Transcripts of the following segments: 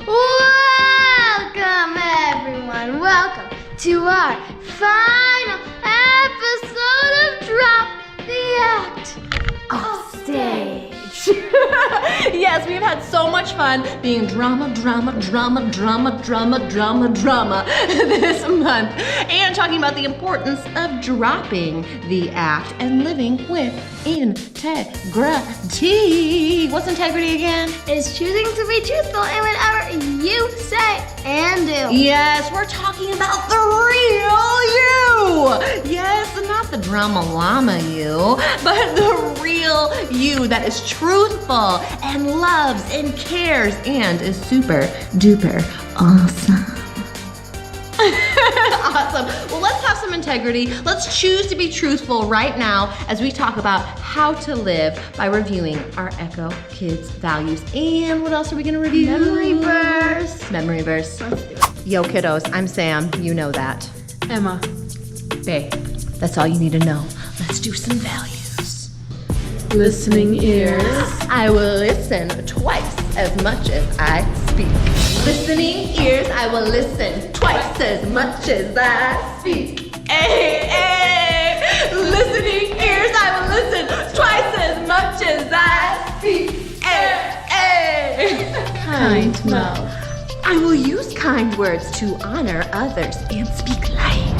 Welcome, everyone. Welcome to our final episode of Drop the Act off stage. Yes, we've had so much fun being drama this month and talking about the importance of dropping the act and living with integrity. What's integrity again? It's choosing to be truthful in whatever you say and do. Yes, we're talking about the real you. Yes, not the drama llama you, but the real you that is truthful and loves and cares and is super duper awesome. Awesome. Well, let's have some integrity. Let's choose to be truthful right now as we talk about how to live by reviewing our Echo Kids values. And what else are we going to review? Memory verse. Memory verse. Let's do it. Yo, kiddos, I'm Sam. You know that. Emma. Babe, that's all you need to know. Let's do some values. Listening ears. I will listen twice as much as I speak. Listening ears, I will listen twice as much as I speak. Hey, hey. Listening ears, I will listen twice as much as I speak. Hey, hey. Kind mouth. I will use kind words to honor others and speak life.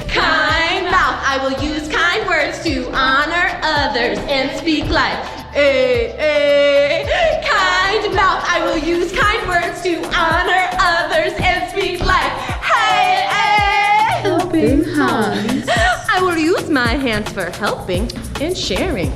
Kind mouth. I will use kind words to honor others and speak life. Hey, hey. Kind mouth. I will use kind words to honor others and speak life. Hey, hey. Helping hands. I will use my hands for helping and sharing.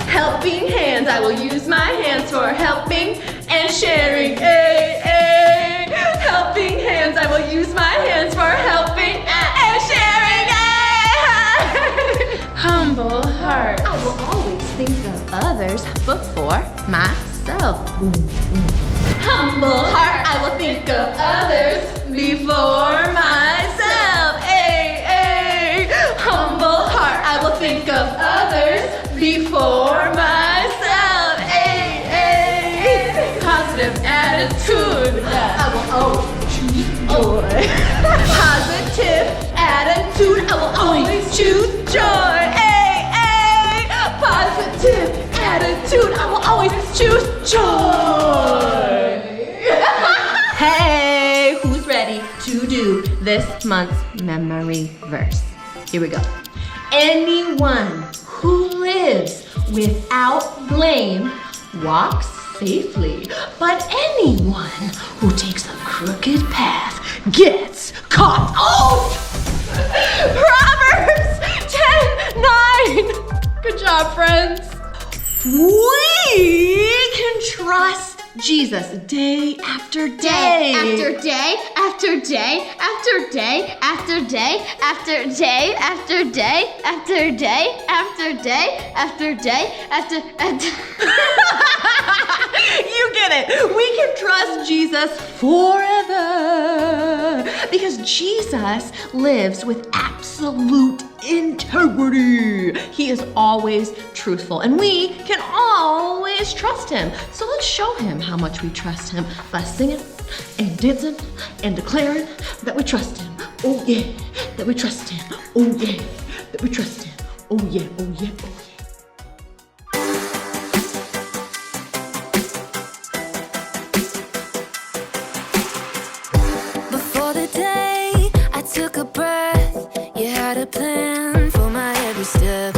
Helping hands. I will use my hands for helping and sharing. Hey, hey. Helping hands. I will use my hands for helping and sharing. Hey. Humble heart. I will always think of others before myself. Humble heart. I will think of others before myself. Hey, hey. Humble heart. I will think of others before myself. Hey, hey. Positive attitude. I will always choose joy. Positive attitude. I will always choose joy. Hey, hey. Positive attitude. I will always choose joy. Hey, who's ready to do this month's memory verse? Here we go. Anyone who lives without blame walks safely, but anyone who takes a crooked path gets caught. Oh! Proverbs 10:9. Good job, friends. We can trust Jesus day after day. Day after day after day after day after day after day after day after day after day after day after. You get it. We can trust Jesus forever because Jesus lives with absolute integrity. He is always truthful and we can always trust him. So let's show him how much we trust him by singing and dancing and declaring that we trust him. Oh yeah, that we trust him. Oh yeah, that we trust him. Oh yeah, oh yeah, oh yeah. Before the day I took a breath, you had a plan for my every step.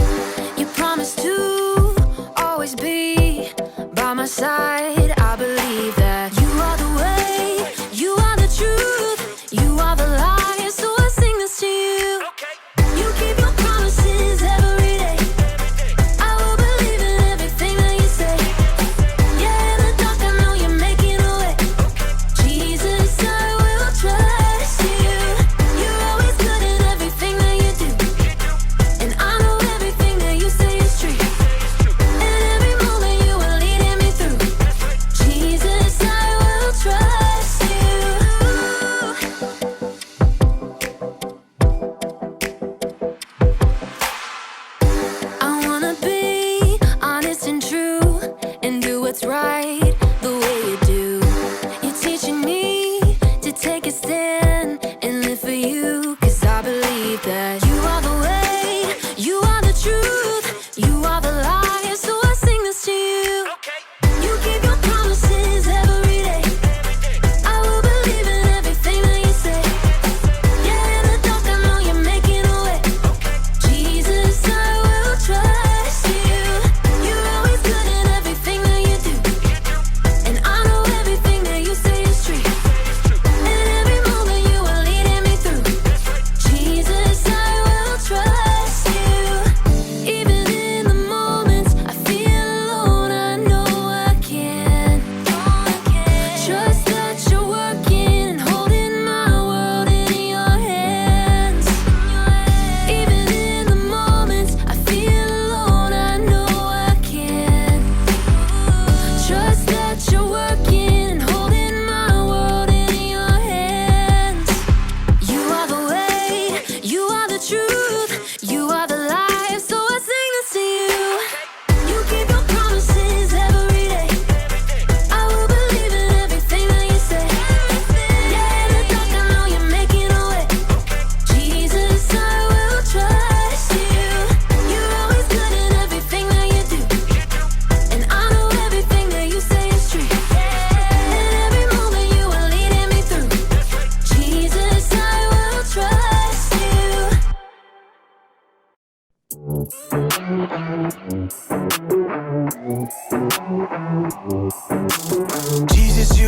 You promised to always be by my side. I believe that you are the way, you are the truth, you are the light. So I sing this to you. You keep your promises every day. I will believe in everything that you say. Yeah, in the dark I know you're making a way. Jesus, I will trust you. You're always good in everything that you do. And I know everything that you say is true. And every moment you are leading me through.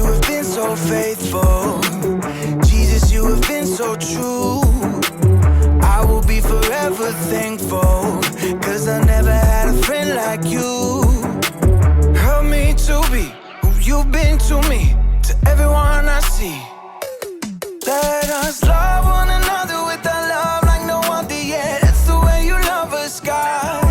you have been so faithful. Jesus, you have been so true. I will be forever thankful, 'cause I never had a friend like you. Help me to be who you've been to me, to everyone I see. Let us love one another with our love like no other yet. That's the way you love us, God.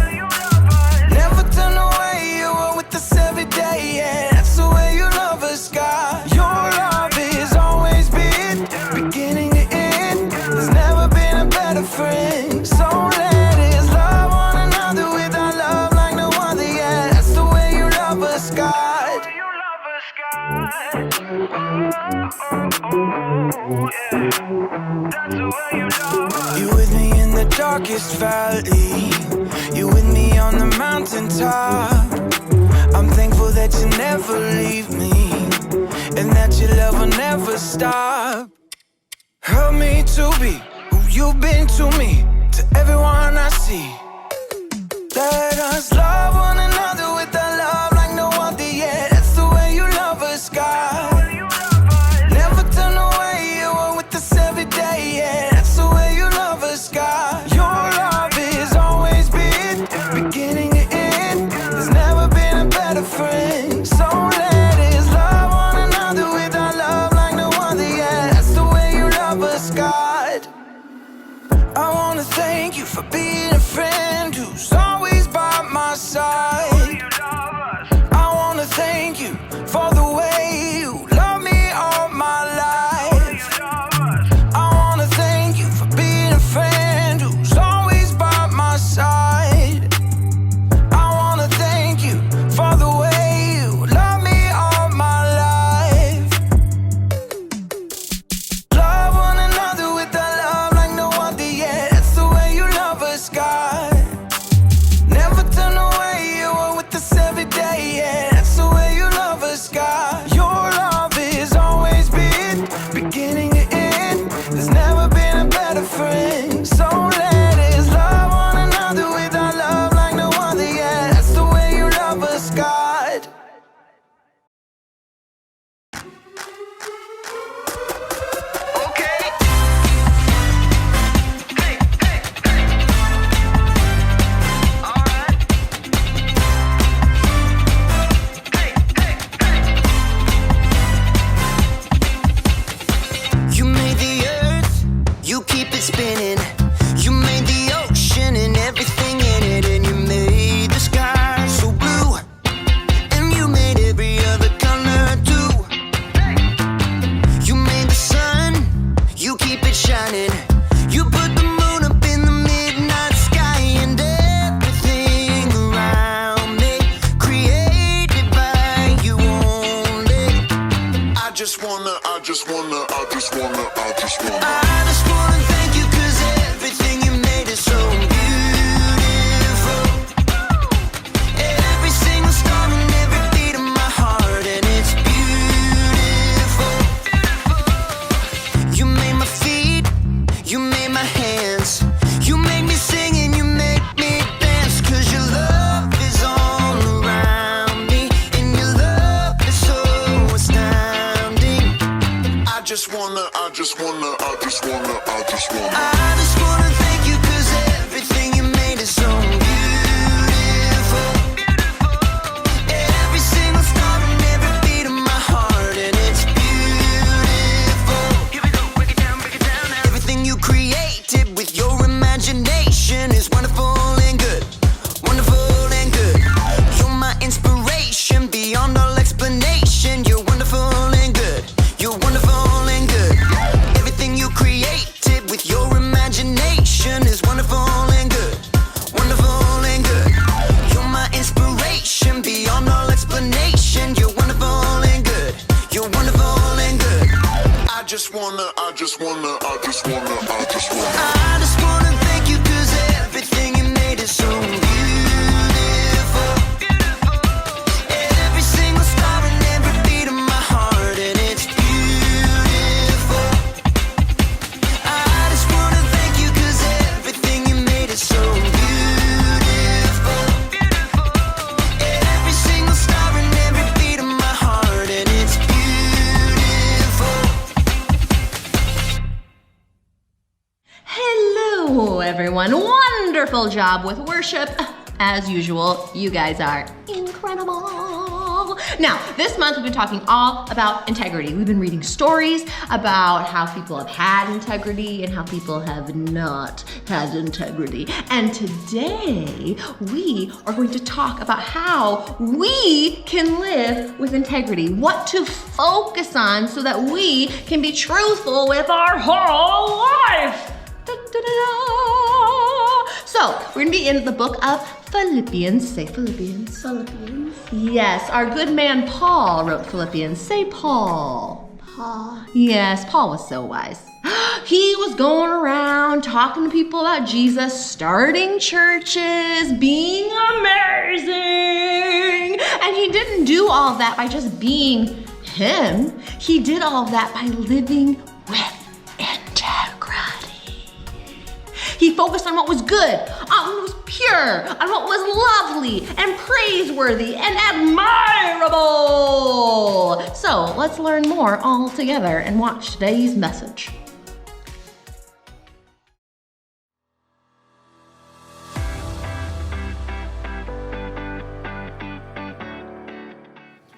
Never turn away, you are with us every day, yeah. That's the way you love us, God. Your love is always been beginning to end. There's never been a better friend. So let us love one another with our love like no other, yeah. That's the way you love us, God. You with me in the darkest valley. You with me on the mountaintop. I'm thankful that you never leave me, and that your love will never stop. Help me to be who you've been to me, to everyone I see. Let us love one another with our love like no other, yeah. That's the way you love us, God. Never turn away, you are with us every day, yeah. That's the way you love us, God. Your love is always been beginning to end. There's never been a better friend. So let us love one another with our love like no other, yeah. That's the way you love us, God. I wanna thank you for being a friend who's always by my side. I wanna thank you for the way you love me all my life. I wanna thank you for being a friend who's always by my side. I wanna thank you for the way you love me all my life. Love one another with our love like no other, yeah. That's the way you love us, God. Never turn away, you are with us every day, yeah. That's the way you love us, God. Your love is always been beginning to end. There's never been a better friend. So let us love one another with our love like no other, yeah. That's the way you love us, God. Okay. Hey, hey, hey. All right. Hey, hey, hey. You made the earth, you keep it spinning. You made the ocean and everything in it, and you made the sky so blue, and you made every other color too. You made the sun, you keep it shining. You put the moon up in the midnight sky, and everything around me created by you only. I just wanna thank you, 'cause everything you made is so beautiful. Every single star and every beat of my heart, and it's beautiful. You made my feet, you made my hands. You made me sing and you made me dance, 'cause your love is all around me, and your love is so astounding. I just wanna thank you, 'cause everything you made is so beautiful. Every single star and every beat of my heart, and it's beautiful. Here we go, break it down now. Everything you created with your imagination is wonderful and good, wonderful and good. You're my inspiration beyond all explanation. You're wonderful and good. You're wonderful and good. Everything you created with your imagination is wonderful and good, wonderful and good. You're my inspiration beyond all explanation. You're wonderful and good. You're wonderful and good. I just wanna thank you, 'cause everything you made is so beautiful. Every single star and every beat of my heart, and it's beautiful. I just wanna thank you, 'cause everything you made is so beautiful. Every single star and every beat of my heart, and it's beautiful. everyone. Wonderful job with worship. As usual, you guys are incredible. Now, this month we've been talking all about integrity. We've been reading stories about how people have had integrity and how people have not had integrity. And today we are going to talk about how we can live with integrity, what to focus on so that we can be truthful with our whole life. So, we're gonna be in the book of Philippians. Say Philippians. Philippines. Yes, our good man Paul wrote Philippians. Say Paul. Paul. Yes, Paul was so wise. He was going around talking to people about Jesus, starting churches, being amazing. And he didn't do all that by just being him. He did all that by living with integrity. He focused on what was good, on what was pure, on what was lovely and praiseworthy and admirable. So let's learn more all together and watch today's message.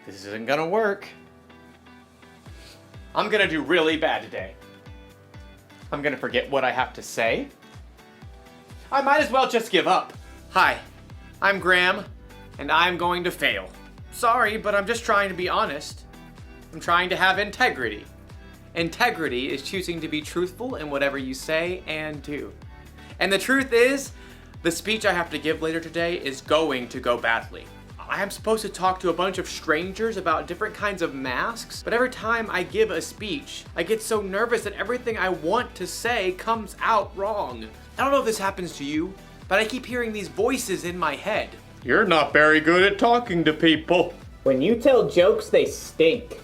This isn't gonna work. I'm gonna do really bad today. I'm gonna forget what I have to say. I might as well just give up. Hi, I'm Graham, and I'm going to fail. Sorry, but I'm just trying to be honest. I'm trying to have integrity. Integrity is choosing to be truthful in whatever you say and do. And the truth is, the speech I have to give later today is going to go badly. I am supposed to talk to a bunch of strangers about different kinds of masks, but every time I give a speech, I get so nervous that everything I want to say comes out wrong. I don't know if this happens to you, but I keep hearing these voices in my head. You're not very good at talking to people. When you tell jokes, they stink.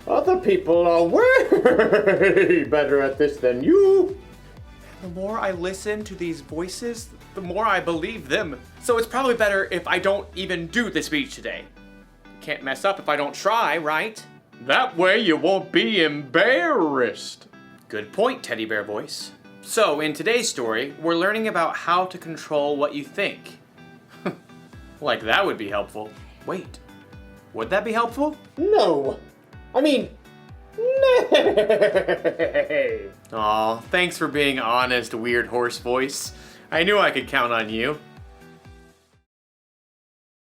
Other people are way better at this than you. The more I listen to these voices, the more I believe them. So it's probably better if I don't even do the speech today. Can't mess up if I don't try, right? That way you won't be embarrassed. Good point, teddy bear voice. So in today's story, we're learning about how to control what you think. Like that would be helpful. Wait, would that be helpful? No. I mean, nay. Aw, thanks for being honest, weird horse voice. I knew I could count on you.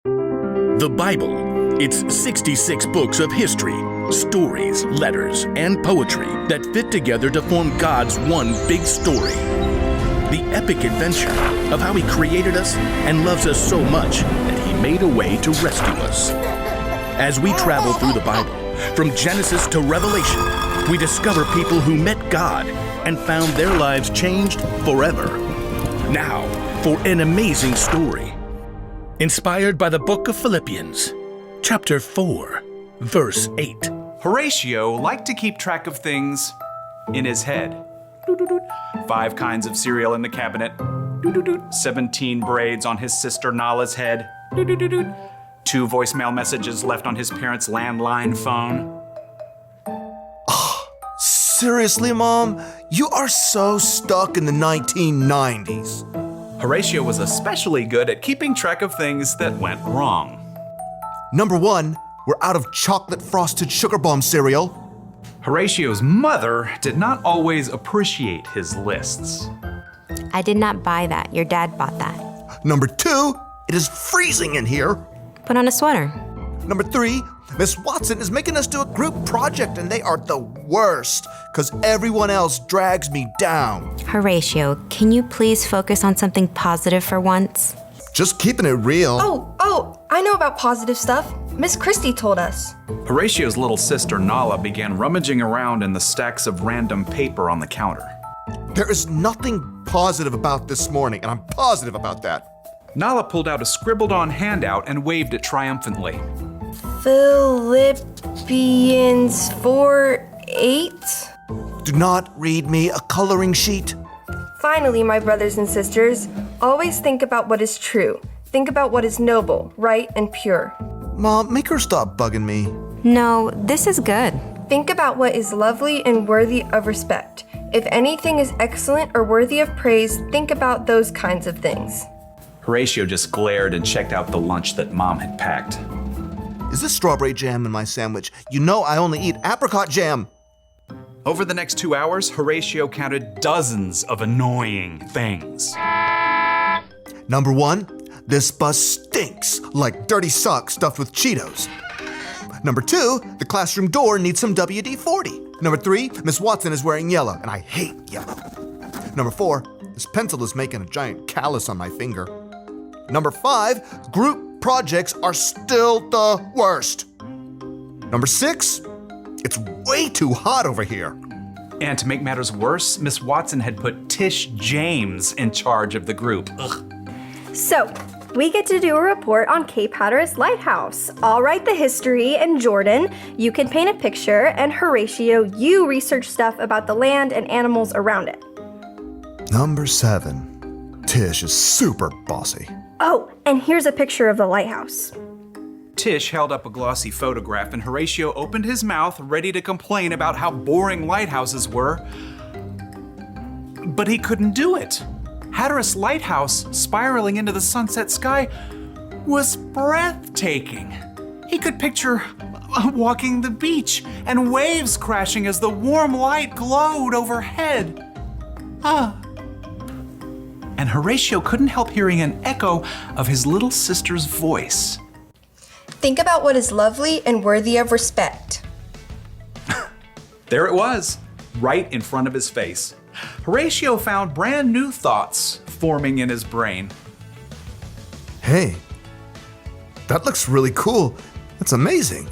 The Bible. It's 66 books of history, stories, letters, and poetry that fit together to form God's one big story. The epic adventure of how He created us and loves us so much that He made a way to rescue us. As we travel through the Bible, from Genesis to Revelation, we discover people who met God and found their lives changed forever. Now, for an amazing story. Inspired by the book of Philippians, chapter 4, verse 8. Horatio liked to keep track of things in his head. 5 kinds of cereal in the cabinet. 17 braids on his sister Nala's head. 2 voicemail messages left on his parents' landline phone. Seriously, Mom? You are so stuck in the 1990s. Horatio was especially good at keeping track of things that went wrong. Number 1, we're out of chocolate frosted sugar bomb cereal. Horatio's mother did not always appreciate his lists. I did not buy that. Your dad bought that. Number 2, it is freezing in here. Put on a sweater. Number 3, Miss Watson is making us do a group project and they are the worst because everyone else drags me down. Horatio, can you please focus on something positive for once? Just keeping it real. Oh, I know about positive stuff. Miss Christie told us. Horatio's little sister Nala began rummaging around in the stacks of random paper on the counter. There is nothing positive about this morning, and I'm positive about that. Nala pulled out a scribbled-on handout and waved it triumphantly. Philippians 4:8. Do not read me a coloring sheet. Finally, my brothers and sisters, always think about what is true. Think about what is noble, right, and pure. Mom, make her stop bugging me. No, this is good. Think about what is lovely and worthy of respect. If anything is excellent or worthy of praise, think about those kinds of things. Horatio just glared and checked out the lunch that Mom had packed. Is this strawberry jam in my sandwich? You know I only eat apricot jam. Over the next 2 hours, Horatio counted dozens of annoying things. Number 1, this bus stinks like dirty socks stuffed with Cheetos. Number 2, the classroom door needs some WD-40. Number 3, Miss Watson is wearing yellow, and I hate yellow. Number 4, this pencil is making a giant callus on my finger. Number 5, group projects are still the worst. Number 6, it's way too hot over here. And to make matters worse, Miss Watson had put Tish James in charge of the group. Ugh. So, we get to do a report on Cape Hatteras Lighthouse. I'll write the history, and Jordan, you can paint a picture, and Horatio, you research stuff about the land and animals around it. Number 7, Tish is super bossy. Oh, and here's a picture of the lighthouse. Tish held up a glossy photograph and Horatio opened his mouth, ready to complain about how boring lighthouses were. But he couldn't do it. Hatteras Lighthouse, spiraling into the sunset sky, was breathtaking. He could picture walking the beach and waves crashing as the warm light glowed overhead. And Horatio couldn't help hearing an echo of his little sister's voice. Think about what is lovely and worthy of respect. There it was, right in front of his face. Horatio found brand new thoughts forming in his brain. Hey, that looks really cool. That's amazing.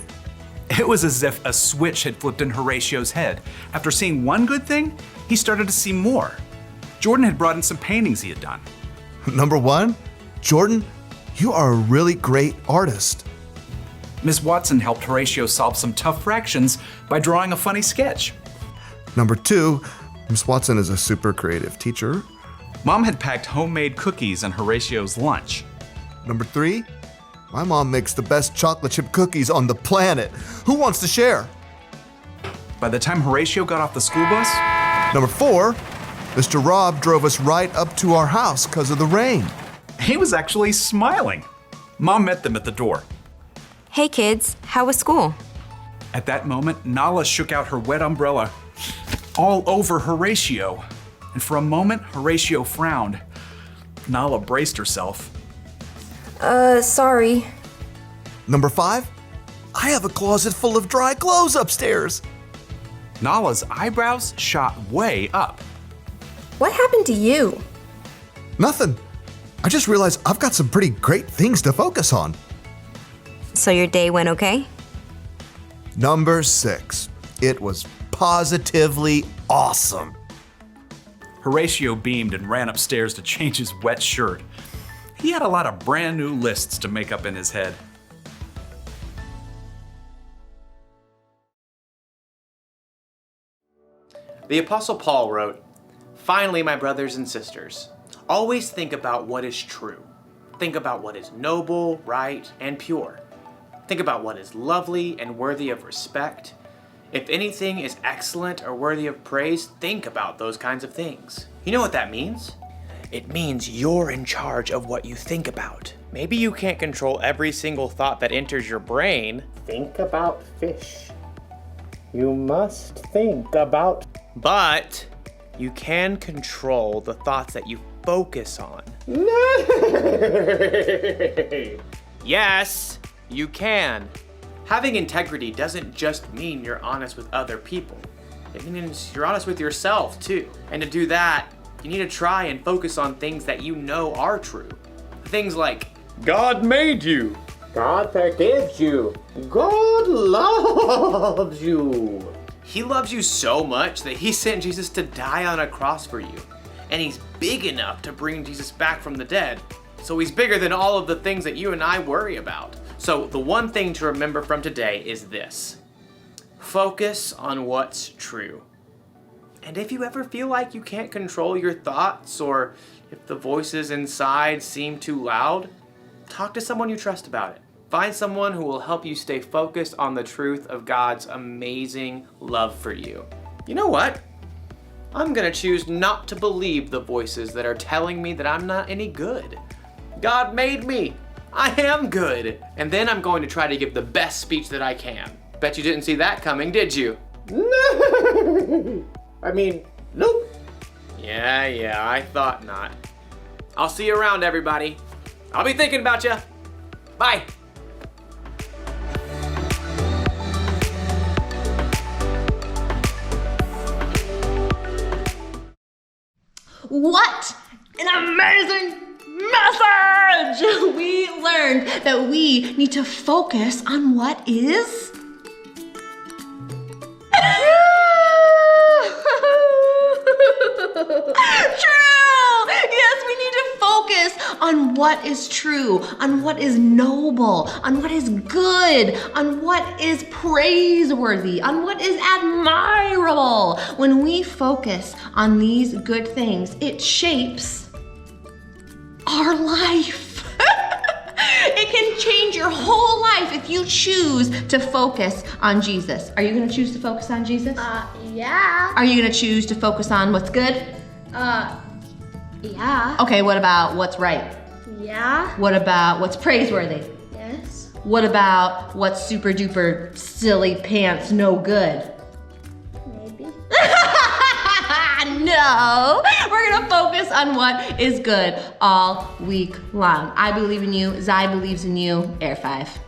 It was as if a switch had flipped in Horatio's head. After seeing one good thing, he started to see more. Jordan had brought in some paintings he had done. Number 1, Jordan, you are a really great artist. Miss Watson helped Horatio solve some tough fractions by drawing a funny sketch. Number 2, Miss Watson is a super creative teacher. Mom had packed homemade cookies in Horatio's lunch. Number 3, my mom makes the best chocolate chip cookies on the planet. Who wants to share? By the time Horatio got off the school bus, Number 4, Mr. Rob drove us right up to our house because of the rain. he was actually smiling. Mom met them at the door. Hey kids, how was school? At that moment, Nala shook out her wet umbrella all over Horatio. And for a moment, Horatio frowned. Nala braced herself. Sorry. Number 5, I have a closet full of dry clothes upstairs. Nala's eyebrows shot way up. What happened to you? Nothing. I just realized I've got some pretty great things to focus on. So your day went okay? Number 6, it was positively awesome. Horatio beamed and ran upstairs to change his wet shirt. He had a lot of brand new lists to make up in his head. The Apostle Paul wrote, "Finally, my brothers and sisters, always think about what is true. Think about what is noble, right, and pure. Think about what is lovely and worthy of respect. If anything is excellent or worthy of praise, think about those kinds of things." You know what that means? It means you're in charge of what you think about. Maybe you can't control every single thought that enters your brain. Think about fish. You must think about. But you can control the thoughts that you focus on. Yes, you can. Having integrity doesn't just mean you're honest with other people. It means you're honest with yourself too. And to do that, you need to try and focus on things that you know are true. Things like, God made you. God forgives you. God loves you. He loves you so much that he sent Jesus to die on a cross for you. And he's big enough to bring Jesus back from the dead. So he's bigger than all of the things that you and I worry about. So the one thing to remember from today is this. Focus on what's true. And if you ever feel like you can't control your thoughts, or if the voices inside seem too loud, talk to someone you trust about it. Find someone who will help you stay focused on the truth of God's amazing love for you. You know what? I'm gonna choose not to believe the voices that are telling me that I'm not any good. God made me. I am good. And then I'm going to try to give the best speech that I can. Bet you didn't see that coming, did you? No! I mean, nope. Yeah, I thought not. I'll see you around, everybody. I'll be thinking about you. Bye. What an amazing message! We learned that we need to focus on what is true! Yes, we need to focus on what is true, on what is noble, on what is good, on what is praiseworthy, on what is admirable. When we focus on these good things, it shapes our life. It can change your whole life if you choose to focus on Jesus. Are you going to choose to focus on Jesus? Yeah. Are you going to choose to focus on what's good? Yeah. Okay, what about what's right? Yeah. What about what's praiseworthy? Yes. What about what's super duper silly pants no good? Maybe. No, we're gonna focus on what is good all week long. I believe in you, Zai believes in you, Air 5.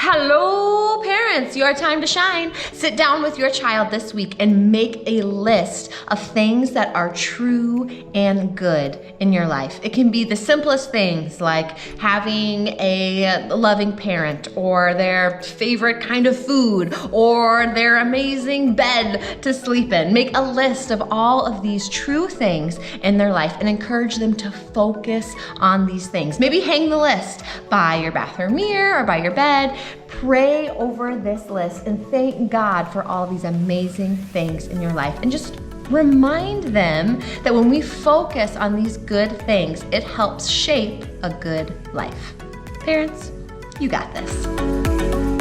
Hello, parents, your time to shine. Sit down with your child this week and make a list of things that are true and good in your life. It can be the simplest things like having a loving parent or their favorite kind of food or their amazing bed to sleep in. Make a list of all of these true things in their life and encourage them to focus on these things. Maybe hang the list by your bathroom mirror or by your bed. Pray over this list and thank God for all these amazing things in your life. And just remind them that when we focus on these good things, it helps shape a good life. Parents, you got this.